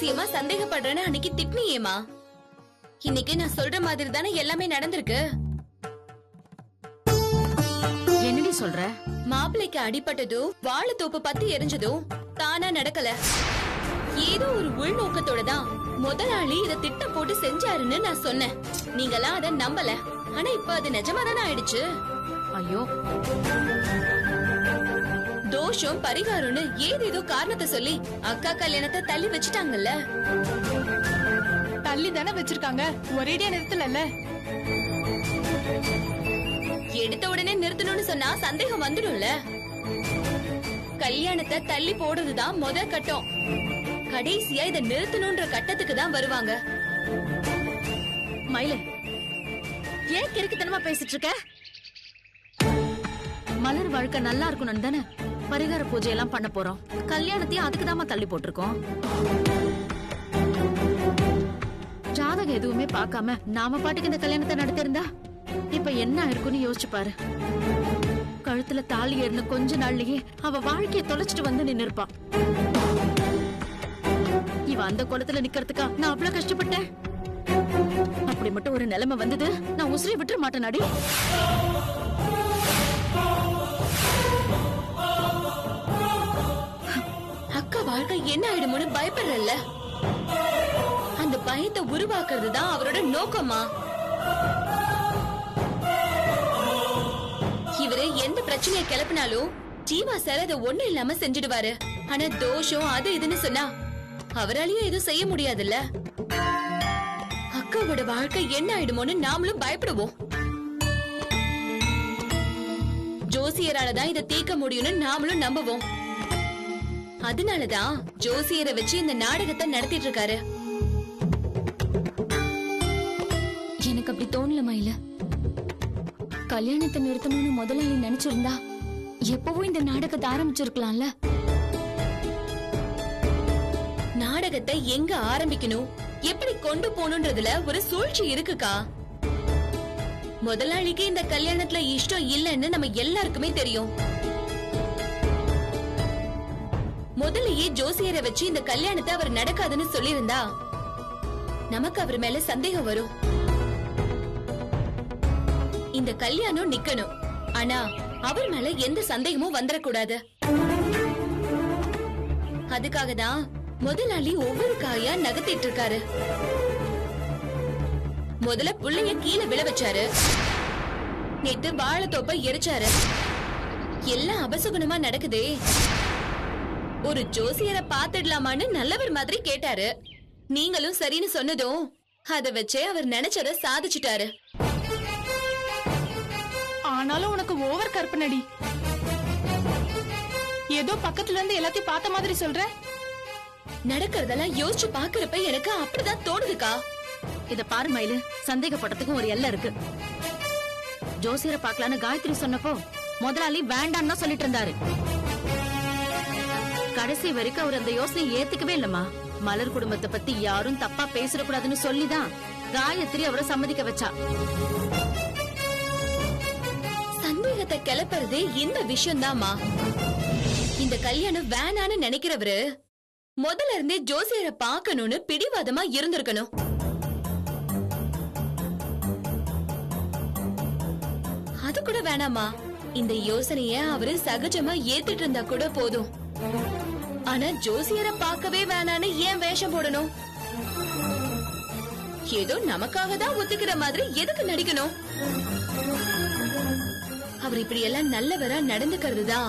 அனாவசியமா சந்தேகப்படுறேன்னு அன்னைக்கு திட்டினியேமா. இன்னைக்கு நான் சொல்ற மாதிரி தானே எல்லாமே நடந்திருக்கு. என்னடி சொல்ற? மாப்பிள்ளைக்கு அடிபட்டதும் வாழைத்தோப்பு பத்தி எரிஞ்சதும் தானா நடக்கல. ஏதோ ஒரு உள்நோக்கத்தோட தான் முதலாளி இத திட்டம் போட்டு செஞ்சாருன்னு நான் சொன்னேன். நீங்களாம் அத நம்பல. ஆனா இப்ப அது நிஜமா தானே ஆயிடுச்சு. ஐயோ, தோஷம் பரிகாரம்னு ஏதேதோ காரணத்தை சொல்லி அக்கா கல்யாணத்தை தள்ளி வச்சுட்டாங்கல்ல. தள்ளி தானே வச்சிருக்காங்க, ஒரேடியா நிறுத்தல. எடுத்த உடனே நிறுத்தணும்னு சொன்னா சந்தேகம் வந்துடும்ல. கல்யாணத்தை தள்ளி போடுறதுதான் முத கட்டம். கடைசியா இத நிறுத்தணும்ன்ற கட்டத்துக்கு தான் வருவாங்க. மயிலு, ஏன் கிறுக்குத்தனமா பேசிட்டு இருக்க? மலர் வாழ்க்கை நல்லா இருக்கணும் தானே பரிகார பூஜை எல்லாம் பண்ண போறோம். கல்யாணத்தையும் அதுக்குதாமா தள்ளி போட்டிருக்கோம். ஜாதகம் எதுவுமே பார்க்காம நாம பாட்டுக்கு இந்த கல்யாணத்தை நடத்திருந்தா இப்ப என்ன இருக்குன்னு யோசிச்சு பாரு. கழுத்துல தாலி ஏறின கொஞ்ச நாள்லயே அவ வாழ்க்கைய தொலைச்சிட்டு வந்து நின்னு இருப்பா. இவ அந்த குளத்துல நிக்கிறதுக்கா நான் அவ்வளவு கஷ்டப்பட்டேன். அப்படி மட்டும் ஒரு நிலைமை வந்தது நான் உசிரை விட்டுற மாட்டேனாடி. அக்கா வாழ்க்கை என்ன ஆயிடுமோன்னு பயப்படுறல்ல. அந்த பயத்தை உருவாக்குறது தான் அவரோட நோக்கமா. இவரு எந்த பிரச்சனையை கிளப்பினாலும் ஜீவா சார் அதை ஒண்ணு இல்லாம செஞ்சிடுவாரு. ஆனா தோஷம் அது இதுன்னு சொன்னா அவராலையும் எதுவும் செய்ய முடியாதுல்ல. அக்காவோட வாழ்க்கை என்ன ஆயிடுமோன்னு நாமளும் பயப்படுவோம். ஜோசியராலதான் இதை தீர்க்க முடியும்னு நாமளும் நம்புவோம். அதனாலதான் ஜோசியரை வச்சு இந்த நாடகத்தை நடத்திட்டு இருக்காரு. எனக்கு அப்படி தோணல மயில. கல்யாணத்தை நிறுத்தணும்னு முதலாளி நினைச்சிருந்தா எப்பவும் இந்த நாடகத்தை ஆரம்பிச்சிருக்கலாம்ல. நாடகத்தை எங்க ஆரம்பிக்கணும், எப்படி கொண்டு போகணும்ன்றதுல ஒரு சூழ்ச்சி இருக்குக்கா. முதலாளிக்கு இந்த கல்யாணத்துல இஷ்டம் இல்லைன்னு நம்ம எல்லாருக்குமே தெரியும். முதலையே ஜோசியரை வச்சு இந்த கல்யாணத்தை அவர் நடக்காதுன்னு சொல்லியிருந்தா நமக்கு அவர் மேல சந்தேகம் வரும். இந்த கல்யாணம் நிக்கணும், ஆனா அவர் மேல எந்த சந்தேகமும் வந்துடக்கூடாது. அதுக்காக தான் முதலாளி ஒவ்வொரு காயா நகர்த்திட்டு இருக்காரு. முதல்ல புள்ளைய கீழே விழ வச்சாரு. நேத்து வாழைத்தோப்ப எரிச்சாரு. எல்லாம் அபசகுணமா நடக்குதே. ஒரு ஜோசியரை பாத்துடலாமான்னு நல்லவர் மாதிரி கேட்டாரு. நீங்களும் சரின்னு சொன்னதும் அத வச்சே அவர் நினைச்சத சாதிச்சுட்டாரு. ஆனாலும் உனக்கு ஓவர் கற்பனடி. ஏதோ பக்கத்துல இருந்து எல்லாத்தையும் பார்த்த மாதிரி சொல்ற. நடக்கிறதெல்லாம் யோசிச்சு பாக்குறப்ப எனக்கு அப்படிதான் தோணுதுக்கா. இத பாரு மயிலு, சந்தேகப்பட்டதுக்கும் ஒரு எல்லை இருக்கு. ஜோசியரை பாக்கலான்னு காயத்ரி சொன்னப்போ முதலாளி வேண்டான்னு சொல்லிட்டு இருந்தாரு. கடைசி வரைக்கும் அவர் அந்த யோசனையை ஏத்துக்கவே இல்லம்மா. மலர் குடும்பத்தை பத்தி யாரும் தப்பா பேசிடக்கூடாதுன்னு சொல்லிதான் காயத்ரி அவரை சம்மதிக்க வச்சா. சந்தேகத்தை கிளப்புறதே இந்த விஷயம் தாமா. இந்த கல்யாணம் வேணான்னு நினைக்கிறவரு முதல்ல இருந்தே ஜோசியரை பாக்கணும்னு பிடிவாதமா இருந்திருக்கணும். அது கூட வேணாமா. இந்த யோசனைய அவரு சகஜமா ஏத்துட்டு இருந்தா கூட போதும். ஆனா ஜோசியரை பார்க்கவே வேணான்னு ஏன் வேஷம் போடணும்? ஏதோ நமக்காக தான் ஒத்துக்கிற மாதிரி எதுக்கு நடிக்கணும்? அவர் இப்படி எல்லாம் நல்லவரா நடந்துக்கிறது தான்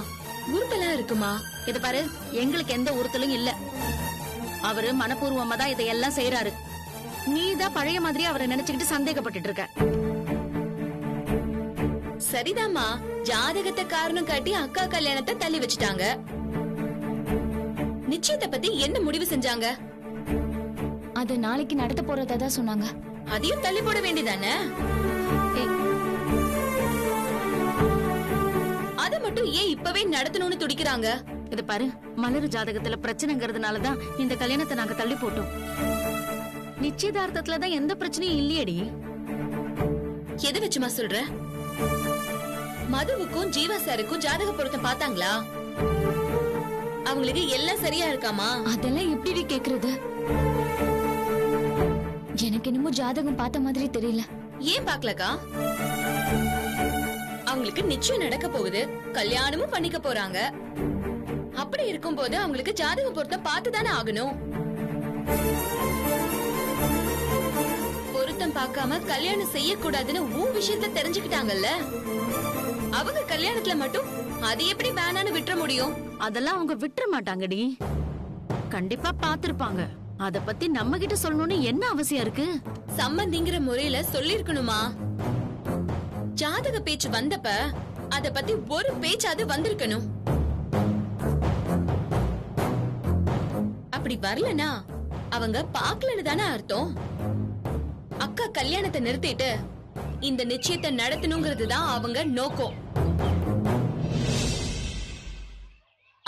உறுத்தலா இருக்குமா? இத பாரு, எங்களுக்கு எந்த உறுத்தலும் இல்ல. அவரு மனப்பூர்வமா தான் இதையெல்லாம் செய்யறாரு. நீதான் பழைய மாதிரி அவரை நினைச்சுக்கிட்டு சந்தேகப்பட்டு இருக்க. சரிதாமா, ஜாதகத்தை காரணம் காட்டி அக்கா கல்யாணத்தை தள்ளி வச்சுட்டாங்க. நிச்சயத்தை பத்தி என்ன முடிவு செஞ்சாங்க? அது நாளைக்கு நடத்த போறதா தான் சொன்னாங்க. அதையும் தள்ளி போட வேண்டியதானே? அத மட்டும் ஏன் இப்பவே நடத்தணும்னு துடிக்கிறாங்க? இத பாரு, மலர் ஜாதகத்துல பிரச்சனைங்கிறதுனாலதான் இந்த கல்யாணத்தை நாங்க தள்ளி போட்டோம். நிச்சயதார்த்தத்துலதான் எந்த பிரச்சனையும் இல்லையடி. எதை வச்சுமா சொல்ற? மதுவுக்கும் ஜீவா சாருக்கும் ஜாதக பொருத்தம் பார்த்தாங்களா? அவங்களுக்கு எல்லாம் சரியா இருக்காமா? அதெல்லாம் எப்படி கேக்குறது? எனக்கு என்னமோ ஜாதகம் பார்த்த மாதிரி தெரியல. ஏன் பாக்கலக்கா? அவங்களுக்கு நிச்சயம் நடக்க போகுது, கல்யாணமும் பண்ணிக்க போறாங்க. அப்படி இருக்கும்போது அவங்களுக்கு ஜாதக பொருத்தம் பார்த்து தானே ஆகணும். பொருத்தம் பார்க்காம கல்யாணம் செய்யக்கூடாதுன்னு உன் விஷயத்த தெரிஞ்சுக்கிட்டாங்கல்ல, அவங்க கல்யாணத்துல மட்டும் அது எப்படி வேணான்னு விட்டுற முடியும்? அதெல்லாம் அவங்க விட்டுற மாட்டாங்கடி. கண்டிப்பா பாத்திருப்பாங்க. அத பத்தி நம்ம கிட்ட சொல்லணும்னு என்ன அவசியம் இருக்கு? சம்பந்திங்கிற முறையில சொல்லிருக்கணுமா? ஜாதக பேச்சு வந்தப்ப அத பத்தி ஒரு பேச்சாவது வந்திருக்கணும். அப்படி வரலனா அவங்க பாக்கலன்னு தானே அர்த்தம். அக்கா கல்யாணத்தை நிறுத்திட்டு இந்த நிச்சயத்தை நடத்தணுங்கிறது தான் அவங்க நோக்கம்.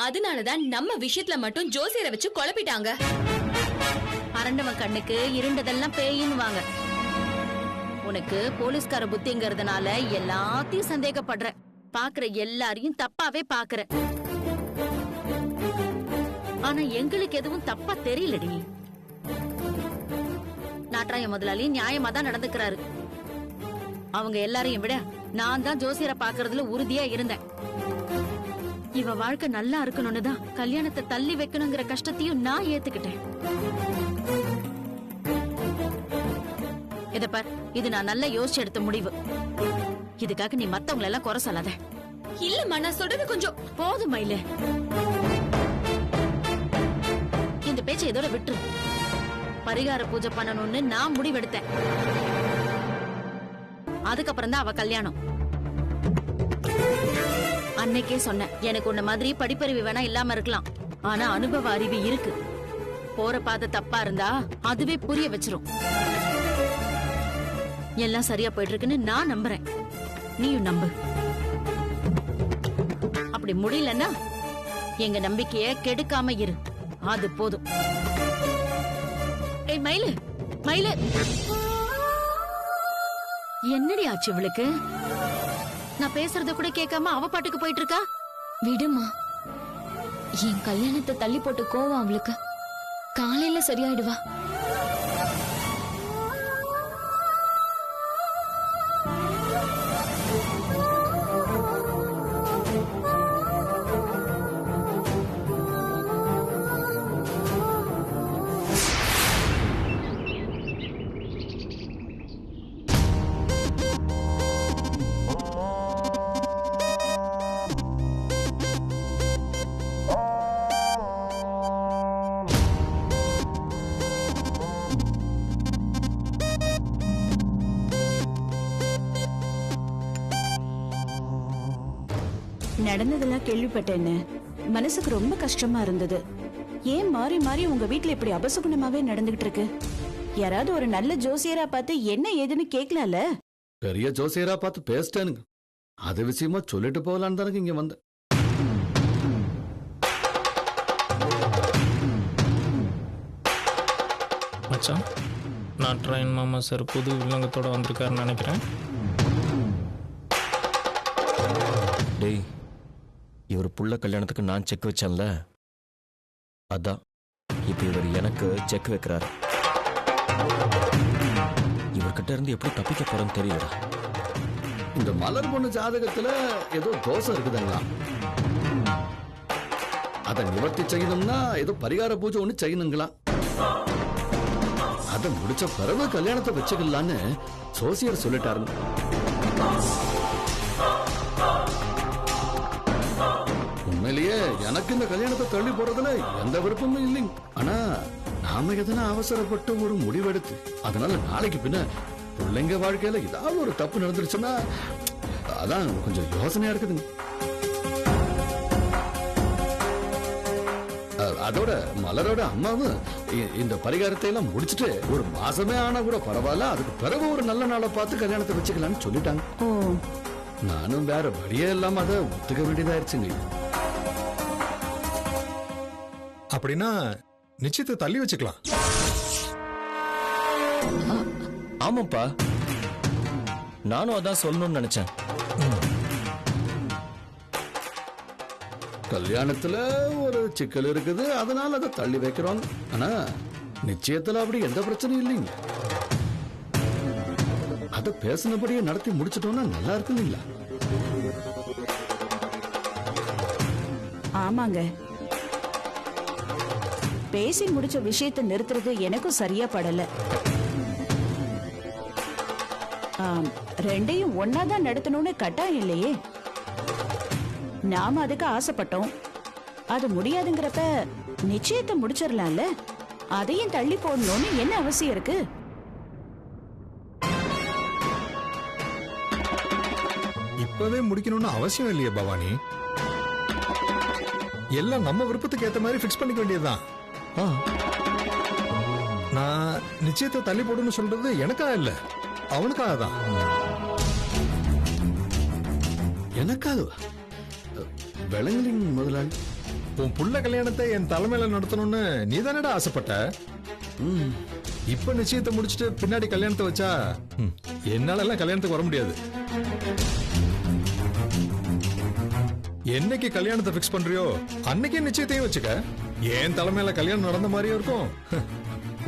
அதனாலதான் நம்ம விஷயத்துல மட்டும் ஜோசியரை வச்சு குழப்பிட்டாங்க. அரண்டவன் கண்ணுக்கு இருண்டதெல்லாம் பேயின்னுவாங்க. உனக்கு போலீஸ்கார புத்திங்கிறதுனால எல்லாத்தையும் சந்தேகப்படுற, பாக்குற எல்லாரையும் தப்பாவே பாக்குற. ஆனா எங்களுக்கு எதுவும் தப்பா தெரியலடி. நாட்டாய முதலாளி நியாயமா தான் நடந்துக்கிறாரு. அவங்க எல்லாரையும் விட நான் தான் ஜோசியரை பாக்குறதுல உறுதியா இருந்தேன். இவ வாழ்க்கை நல்லா இருக்கணும்னு தான் கல்யாணத்தை தள்ளி வைக்கணுங்கிற கஷ்டத்தையும் நான் ஏத்துக்கிட்டேன். இத பார், இது நான் நல்லா யோசிச்சு எடுத்த முடிவு. இதுக்காக நீ மத்தவங்களை எல்லாம் குறை சொல்லாத. இல்லம்மா, நான் சொல்றது கொஞ்சம் போதும் மயிலு. இந்த பேச்சை இதோட விட்டுரு. பரிகார பூஜை பண்ணணும்னு நான் முடிவெடுத்தேன். அதுக்கப்புறம் தான் அவ கல்யாணம். அன்னைக்கே சொன்னேன், எனக்கு உன்ன மாதிரி படிப்பறிவு வேணா இல்லாம இருக்கலாம், ஆனா அனுபவ அறிவு இருக்கு. போற பாதை தப்பா இருந்தா அதுவே புரிய வச்சிரும். எல்லாம் சரியா போயிட்டு இருக்குன்னு நான் நம்புறேன், நீயும் நம்பு. அப்படி முடியலன்னா எங்க நம்பிக்கைய கெடுக்காம இரு, அது போதும். ஏய் மயிலு, மயிலு, என்னடி ஆச்சு இவளுக்கு? நான் பேசுறத கூட கேட்காம அவ பாட்டுக்கு போயிட்டு இருக்கா. விடுமா, என் கல்யாணத்தை தள்ளி போட்டு கோவம் அவளுக்கு. காலையில சரியாயிடுவா. நடந்ததெல்லாம் கேள்விப்பட்டேன்னு மனசுக்கு ரொம்ப கஷ்டமா இருந்தது. ஏன் மாறி மாறி உங்க வீட்ல இப்படி அபசகுணமாவே நடந்துகிட்டு இருக்கு? யாராவது ஒரு நல்ல ஜோசியரா பார்த்து என்ன ஏதுன்னு கேட்கலாம்ல? பெரிய ஜோசியரா பார்த்து பேசிட்டானுங்க. அது விஷயமா சொல்லிட்டு போகலான்னு தானங்க இங்க வந்தேன். மச்சான், நான் ட்ரெயின் மாமா சார் புது வில்லங்கத்தோட வந்திருக்காருன்னு நினைக்கிறேன். டேய், இவர் புள்ள கல்யாணத்துக்கு நான் செக் வச்சேன்ல, அதான் இப்ப இவர் எனக்கு செக் வைக்கிறாரு. இவர்கிட்ட இருந்து எப்படி தப்பிக்க போறேன்னு தெரியலடா. இந்த மலர் பொண்ணு ஜாதகத்துல ஏதோ தோஷம் இருக்குதுங்களா? அதை நிவர்த்தி செய்யணும்னா ஏதோ பரிகார பூஜை ஒண்ணு செய்யணுங்களா? அதை முடிச்ச பிறகு கல்யாணத்தை வச்சுக்கலான்னு ஜோசியர் சொல்லிட்டாரு. உண்மையிலேயே எனக்கு இந்த கல்யாணத்தை தள்ளி போறதுல எந்த விருப்பமும் இல்லைங்க. ஆனா நாம எதனா அவசரப்பட்டு ஒரு முடிவெடுத்து அதனால நாளைக்கு பின்ன பிள்ளைங்க வாழ்க்கையில ஏதாவது ஒரு தப்பு நடந்துருச்சுன்னா அதான் கொஞ்சம் யோசனையா இருக்குதுங்க. அதோட மலரோட அம்மாவும் இந்த பரிகாரத்தை எல்லாம் முடிச்சுட்டு ஒரு மாசமே ஆனா கூட பரவாயில்ல, அதுக்கு பிறகு ஒரு நல்ல நாளை பார்த்து கல்யாணத்தை வச்சுக்கலாம்னு சொல்லிட்டாங்க. நானும் வேற வழியே இல்லாம அதை ஒத்துக்க வேண்டியதாயிருச்சுங்க. அப்படின்னா நிச்சயத்தை தள்ளி வச்சுக்கலாம். ஆமாப்பா, நானும் அதான் சொல்லணும்னு நினைச்சேன். கல்யாணத்துல ஒரு சிக்கல் இருக்குது, அதனால அதை தள்ளி வைக்கிறோம். ஆனா நிச்சயத்துல அப்படி எந்த பிரச்சனையும் இல்லைங்க. அத பேசினபடியே நடத்தி முடிச்சிட்டோம்னா நல்லா இருக்கு இல்லைங்களா? ஆமாங்க, பேசி முடிச்ச விஷயத்தை நிறுத்துறது எனக்கும் சரியா படல. ரெண்டையும் ஒன்னாதான் நடத்தணும்னு கட்டாயம் இல்லையே. நாம அதுக்கு ஆசைப்பட்டோம், அது முடியாதுங்கிறப்ப நிச்சயத்தை முடிச்சிடலாம்ல. அதையும் தள்ளி போடணும்னு என்ன அவசியம் இருக்கு? இப்பவே முடிக்கணும்னு அவசியம் இல்லையே பவானி. எல்லாம் நம்ம விருப்பத்துக்கு ஏத்த மாதிரி ஃபிக்ஸ் பண்ணிக்க வேண்டியதுதான். நான் நிச்சயத்தை தள்ளி போடுன்னு சொல்றது எனக்காக இல்ல, அவனுக்காக தான். எனக்காகவா? விளங்கலிங்க முதலாளி. உன் புள்ள கல்யாணத்தை என் தலைமையில நடத்தணும்னு நீ தானடா ஆசைப்பட்ட. இப்ப நிச்சயத்தை முடிச்சுட்டு பின்னாடி கல்யாணத்தை வச்சா என்னால எல்லாம் கல்யாணத்துக்கு வர முடியாது. என்னைக்கு கல்யாணத்தை பிக்ஸ் பண்றியோ அன்னைக்கே நிச்சயத்தையும் வச்சுக்க. என் தலைமையில கல்யாணம் நடந்த மாதிரியும் இருக்கும்.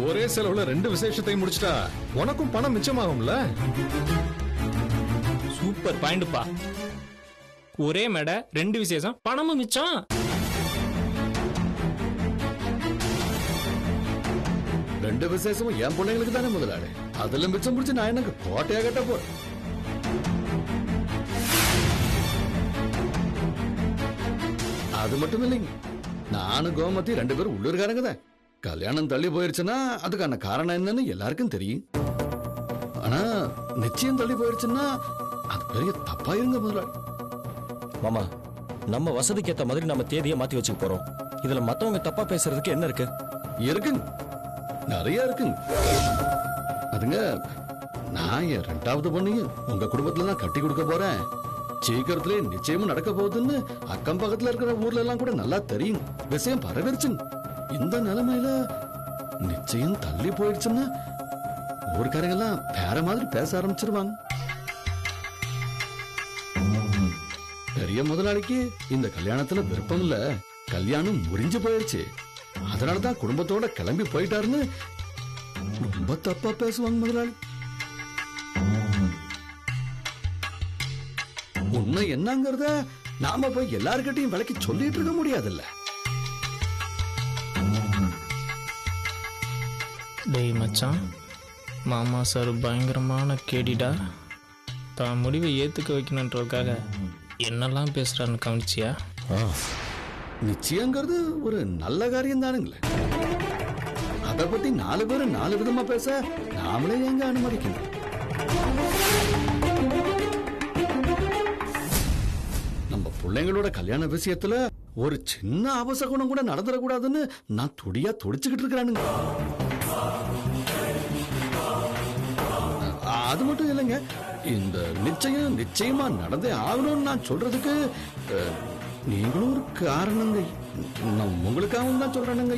ஒரே செலவுல 2 விசேஷத்தையும் முடிச்சிட்டா உனக்கும் பணம் மிச்சமாகும்ல. சூப்பர் பாயிண்ட்ப்பா. ஒரே மேடை 2 விசேஷம், பணமும் மிச்சம். ரெண்டு விசேஷமும் என் பிள்ளைங்களுக்கு தானே முதலாளி. அதுல மிச்சம் பிடிச்சு நான் எனக்கு கோட்டையா கட்ட போறேன். அது மட்டும் இல்லைங்க, நானும் கோமதி 2 பேரும் உள்ளூர்காரங்க தான். கல்யாணம் தள்ளி போயிருச்சுன்னா அதுக்கான காரணம் என்னன்னு எல்லாருக்கும் தெரியும். ஆனா நிச்சயம் தள்ளி போயிருச்சுன்னா அது பெரிய தப்பாயிருங்க முதலாளி. மாமா, நம்ம வசதிக்கு ஏத்த மாதிரி நம்ம தேதியை மாத்தி வச்சுக்க போறோம். இதுல மத்தவங்க தப்பா பேசுறதுக்கு என்ன இருக்கு? இருக்குங்க, நிறைய இருக்குங்க. அதுங்க, நான் என் 2வது பொண்ணையும் உங்க குடும்பத்துல தான் கட்டி கொடுக்க போறேன். சீக்கிரத்திலே நிச்சயமும் நடக்க போகுதுன்னு அக்கம் பக்கத்துல இருக்கிற ஊர்ல எல்லாம் கூட நல்லா தெரியும். விஷயம் பரவிருச்சுங்க. இந்த நிலைமையில நிச்சயம் தள்ளி போயிடுச்சுன்னா ஊர்க்காரங்க எல்லாம் வேற மாதிரி பேச ஆரம்பிச்சிருவாங்க. பெரிய முதலாளிக்கு இந்த கல்யாணத்துல விருப்பம் இல்ல, கல்யாணம் முறிஞ்சு போயிடுச்சு. அதனாலதான் குடும்பத்தோட கிளம்பி போயிட்டாருன்னு ரொம்ப தப்பா பேசுவாங்க முதலாளி. உண்மை என்னங்கறத நாம போய் எல்லார்கிட்டையும் விளக்கி சொல்லிட்டு இருக்க முடியாதுல்ல. டேய் மச்சான், மாமா சார் பயங்கரமான கேடிடா. தான் முடிவை ஏத்துக்க வைக்கணுன்றதுக்காக என்னெல்லாம் பேசுறான்னு கவனிச்சியா? நிச்சயங்கிறது ஒரு நல்ல காரியம் தானுங்களே. அதை பத்தி 4 பேர் 4 விதமா பேச நாமளே எங்க அனுமதிக்கணும்? நம்ம பிள்ளைங்களோட கல்யாண விஷயத்துல ஒரு சின்ன அவசகுணம் கூட நடந்துடக்கூடாதுன்னு நான் துடியா துடிச்சுக்கிட்டு இருக்கிறானுங்க. அது மட்டும் இல்லைங்க, இந்த நிச்சயமா நடந்தே ஆகணும்னு நான் சொல்றதுக்கு நீங்களும் ஒரு காரணங்க. நான் உங்களுக்காகவும் தான் சொல்றேனுங்க.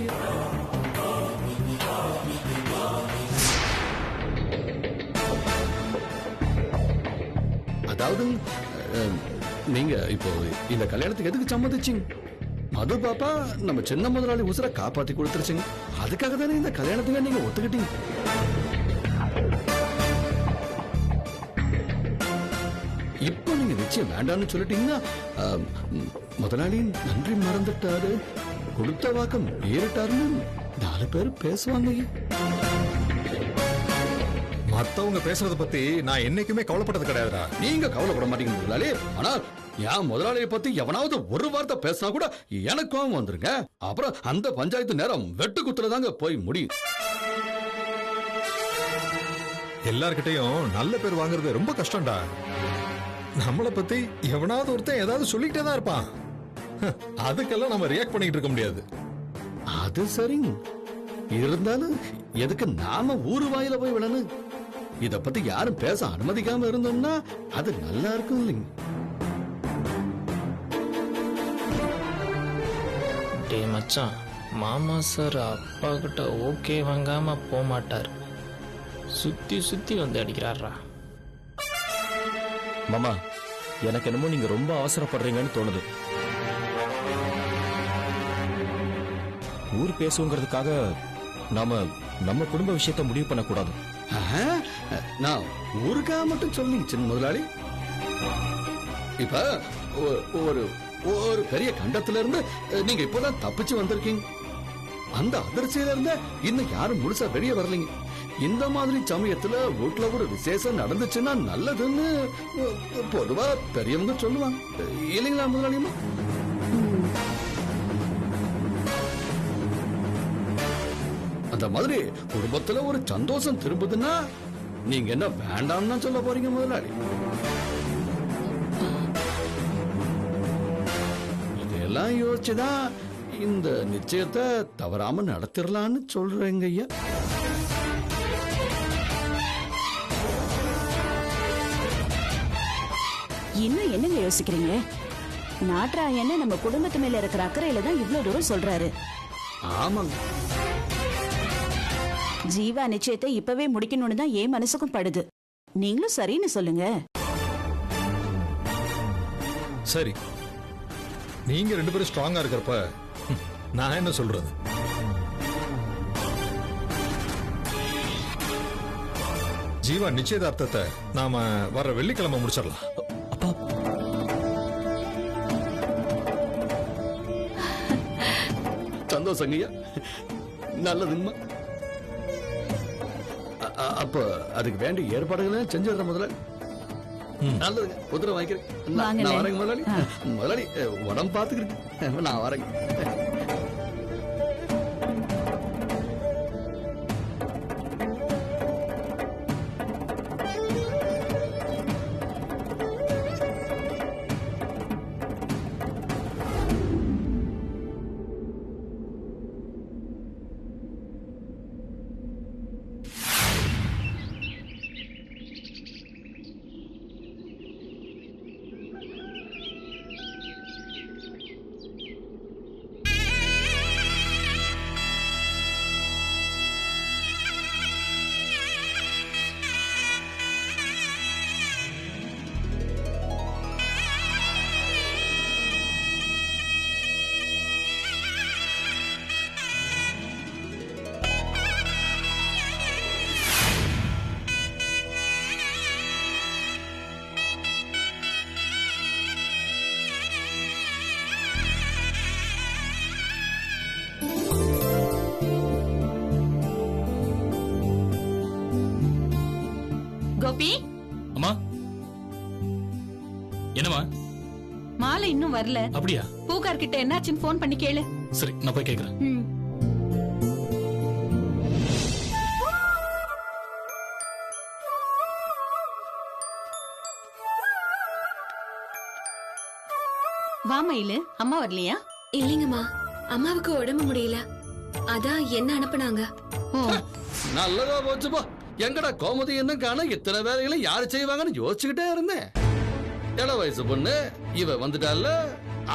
அதாவது நீங்க இப்போ இந்த கல்யாணத்துக்கு எதுக்கு சம்மதிச்சிங்க? மது பாப்பா நம்ம சின்ன முதலாளி உசுரை காப்பாத்தி கொடுத்துருச்சுங்க. அதுக்காக தானே இந்த கல்யாணத்துக்கு நீங்க ஒத்துக்கிட்டீங்க. இப்போ நீங்க நிச்சயம் வேண்டாம்னு சொல்லிட்டீங்கன்னா முதலாளி நன்றி மறந்துட்டாரு, கொடுத்த வாக்கம் ஏறிட்டாருன்னு 4 பேர் பேசுவாங்க. மத்தவங்க பேசுறத பத்தி நான் என்னைக்குமே கவலைப்பட்டது கிடையாதுடா. நீங்க கவலைப்பட மாட்டீங்க முதலாளி. ஆனா என் முதலாளியை பத்தி எவனாவது ஒரு வார்த்தை பேசினா கூட எனக்கு கோபம் வந்துருங்க. அப்புறம் அந்த பஞ்சாயத்து நேரம் வெட்டு குத்துல தாங்க போய் முடியும். எல்லார்கிட்டையும் நல்ல பேர் வாங்குறது ரொம்ப கஷ்டம்டா. நம்மளை பத்தி எவனாவது ஒருத்தன் ஏதாவது சொல்லிக்கிட்டே தான் இருப்பான். அதுக்கெல்லாம் நம்ம ரியாக்ட் பண்ணிட்டு இருக்க முடியாது. அது சரிங்க. இருந்தாலும் எதுக்கு நாம ஊரு வாயில போய் விடணும்? இத பத்தி யாரும் பேச அனுமதிக்காம இருந்தோம்னா அது நல்லா இருக்கும் இல்லைங்க. டே மச்சான், மாமா சார் அப்பா கிட்ட ஓகே வாங்காம போக மாட்டார். சுத்தி சுத்தி வந்து அடிக்கிறாரா. மாமா, எனக்கு என்னமோ நீங்க ரொம்ப அவசரப்படுறீங்கன்னு தோணுது. ஊர் பேசுங்கிறதுக்காக நாம நம்ம குடும்ப விஷயத்த முடிவு பண்ணக்கூடாது. நான் ஊருக்காக மட்டும் சொல்லுங்க சின்ன முதலாளி. இப்ப ஒரு ஒரு பெரிய கண்டத்துல இருந்து நீங்க இப்பதான் தப்பிச்சு வந்திருக்கீங்க. அந்த அதிர்ச்சியில இருந்து இன்னும் யாரும் முழுசா வெளியே வரலீங்க. இந்த மாதிரி சமயத்துல வீட்டுல ஒரு விசேஷம் நடந்துச்சுன்னா நல்லதுன்னு பொதுவா பெரியவங்க சொல்லுவாங்க இல்லைங்களா முதலாளியம்மா? அந்த மாதிரி குடும்பத்துல ஒரு சந்தோஷம் திரும்புதுன்னா நீங்க என்ன வேண்டாம்னு சொல்ல போறீங்க முதலாளி? இதெல்லாம் யோசிச்சுதான் இந்த நிச்சயத்தை தவறாம நடத்திடலான்னு சொல்றேங்க ஐயா. இன்னும் என்னங்க யோசிக்கிறீங்க? நாட்ராயன்னு நம்ம குடும்பத்து மேல இருக்கிற அக்கறையில தான் இவ்வளவு தூரம் சொல்றாரு. ஆமாங்க. ஜீவா நிச்சயத்தை இப்பவே முடிக்கணும்னு தான் என் மனசுக்கும் படுது. நீங்களும் சரின்னு சொல்லுங்க. சரி, நீங்க 2 பேரும் ஸ்ட்ராங்கா இருக்கிறப்ப நான் என்ன சொல்றது? ஜீவா நிச்சயதார்த்தத்தை நாம வர வெள்ளிக்கிழமை முடிச்சிடலாம். அப்பா, சந்தோஷங்க ஐயா, நல்லதுங்கம்மா. அப்ப அதுக்கு வேண்டிய ஏற்பாடுகளை செஞ்சிடற முதலாளி. நல்லதுங்க, உத்தரவு வாங்கிக்கிறேன். நான் வரேங்க முதலாளி. முதலாளி உடம்பு பாத்துக்கிறேன், நான் வரேங்க. கோபி, அம்மா, என்னம்மா? மாலை இன்னும் வரல. அப்படியா? பூக்கார் கிட்ட என்னாச்சுன்னு போன் பண்ணி கேளு. சரி, நான் போய் கேக்குறேன். வாமையில அம்மா வரலையா? இல்லைங்கம்மா, அம்மாவுக்கு உடம்பு முடியல, அதான் என்ன அனுப்புனாங்க. நல்லதா போச்சுப்பா. எங்கடா கோமதி என்ன காண, இத்தனை வேலைகளை யாரு செய்வாங்கன்னு யோசிச்சுக்கிட்டே இருந்தேன். இள வயசு பொண்ணு இவ வந்துட்டால,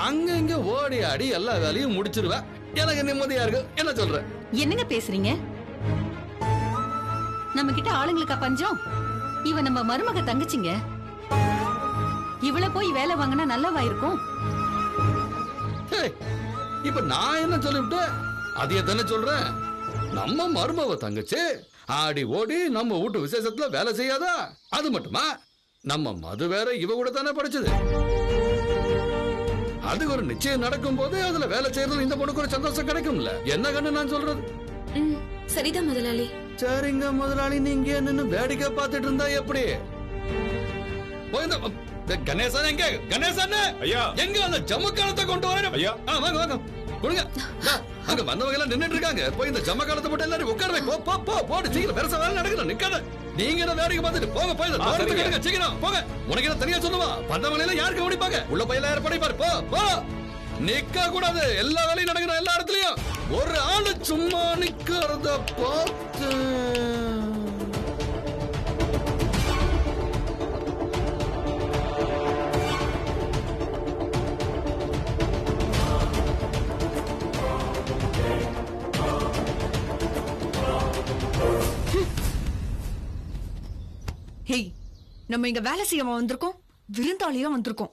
அங்க இங்க ஓடி ஆடி எல்லா வேலையும் முடிச்சிருவா. எனக்கு நிம்மதியா இருக்கு. என்ன சொல்ற? என்னங்க பேசுறீங்க? நம்ம கிட்ட ஆளுங்களுக்கா பஞ்சம்? இவ நம்ம மருமக தங்கச்சிங்க. இவள போய் வேலை வாங்கினா நல்லவா இருக்கும். இப்ப நான் என்ன சொல்லிவிட்டேன்? அதையே தானே சொல்றேன். நம்ம மருமவ தங்கச்சி ஆடி ஓடி நம்ம வீட்டு விசேஷத்துல வேலை செய்யாதா? அது மட்டுமா, நம்ம மது வேற இவ கூட தானே படிச்சது. அது ஒரு நிச்சயம் நடக்கும் போது அதுல வேலை செய்யறதுல இந்த பொண்ணுக்கு ஒரு சந்தோஷம் கிடைக்கும்ல. என்ன கண்ணு நான் சொல்றது? சரிதான் முதலாளி. சரிங்க முதலாளி, நீங்க நின்னு வேடிக்கை பார்த்துட்டு இருந்தா எப்படி? கணேசன் எங்க? கணேசன் ஐயா, எங்க அந்த ஜமக்காலத்தை கொண்டு வரேன் ஐயா. வாங்க வாங்க கொடுங்க. அங்க வந்தவங்க எல்லாம் நின்னுட்டு இருக்காங்க. போய் இந்த ஜமக்காலத்தை போட்டு எல்லாரும் உட்கார வை. போ போ போடு, சீக்கிரம் பெருசா வேலை நடக்கணும். நிக்காத, நீங்க என்ன வேடிக்கை பார்த்துட்டு போங்க. போய் இந்த தோட்டத்துக்கு எடுங்க, சீக்கிரம் போங்க. உனக்கு என்ன தனியா சொல்லுவா? வந்தவங்க எல்லாம் யாருக்கு கவனிப்பாங்க? உள்ள போய் எல்லாம் ஏற்பாடு பாரு. போ போ, நிக்க கூடாது. எல்லா வேலையும் நடக்கணும் எல்லா இடத்துலயும். ஒரு ஆளு சும்மா நிக்கிறத பார்த்து நம்ம இங்க வேலை செய்ய வந்திருக்கோம், விருந்தாளியா வந்திருக்கோம்.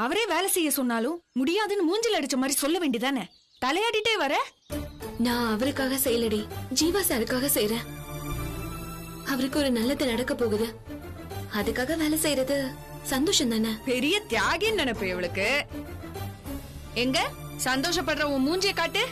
அவரே வேலை செய்ய சொன்னாலும் முடியாதுன்னு மூஞ்சில அடிச்ச மாதிரி சொல்ல வேண்டியதானே? தலையாடிட்டே வர நான் அவருக்காக செய்யலடி, ஜீவா சாருக்காக செய்யறேன். அவருக்கு ஒரு நல்லது நடக்க போகுது, அதுக்காக வேலை செய்யறது சந்தோஷம் தானே. பெரிய தியாகின்னு நினைப்பு இவளுக்கு. எங்க சந்தோஷப்படுற உன் மூஞ்சிய காட்டு.